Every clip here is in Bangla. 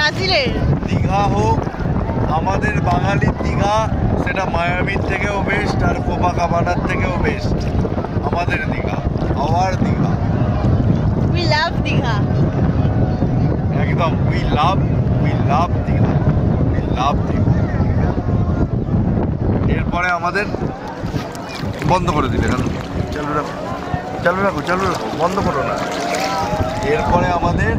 ব্রাজিলের দীঘা হোক, আমাদের বাঙালির দীঘা, সেটা মায়ামির থেকেও বেস্ট আর কোপাকাবানার থেকেও বেস্ট। আমাদের Digha, our Digha, we love Digha. একদম we love Digha, we love Digha. এরপরে আমাদের বন্ধ করে দিলে কেন? চালু রাখো, বন্ধ করো না। এরপরে আমাদের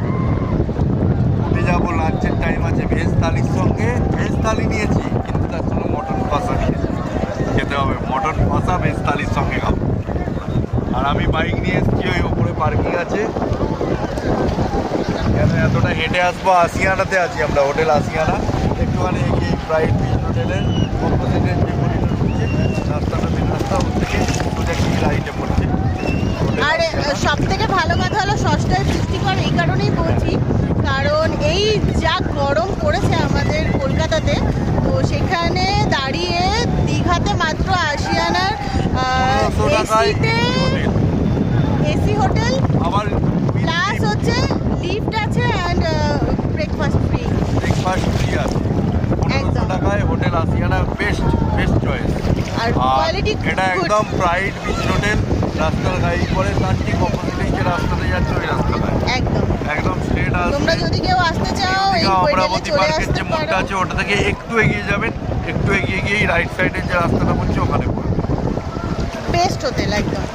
উঠে যাবো, লাঞ্চের টাইম আছে। ভেজ থালির সঙ্গে ভেজ থালি নিয়েছি, কিন্তু তার সঙ্গে মটন কষা নিয়েছি, খেতে হবে মটন কষা ভেজ থালির সঙ্গে খাবো। আর আমি বাইক নিয়ে এসেছি, ওই ওপরে পার্কিং আছে। কেন এতটা হেঁটে আসবো? আসিয়ানাতে আছি আমরা, হোটেল আসিয়ানা। একটুখানি এগিয়ে প্রাইড বিচ হোটেলের অপোজিটের যে হোটেলটা ঢুকছে, রাস্তাটা মেন রাস্তা, ওর থেকে সোজা কি রাইটে পড়ছে। আর সব থেকে ভালো কথা হলো সস্তায় পুষ্টিকর, এই কারণেই বলছি কারণ এই যা গরম পড়েছে আমাদের কলকাতাতে, তো সেখানে দাঁড়িয়ে দীঘাতে মাত্র আসিয়ানার এসি হোটেল, আবার প্লাস হচ্ছে লিফট আছে অ্যান্ড ব্রেকফাস্ট ফ্রি আছে। 1500 টাকায় হোটেল আসিয়ানা বেস্ট চয়েস। আর কোয়ালিটি এটা একদম প্রাইড বিচ হোটেল, রাস্তার গাড়ি করে তার ঠিক অপোজিটে যে রাস্তাতে যাচ্ছে ওই রাস্তাটায় একদম স্ট্রেট আসবে। তোমরা যদি কেউ আসতে চাও এই হোটেলে চলে আসতে যে মোড়টা আছে ওটা থেকে একটু এগিয়ে যাবেন, একটু এগিয়ে গিয়ে রাইট সাইডে যে রাস্তাটা পড়ছে ওখানে পড়বে। বেস্ট হোটেল একদম।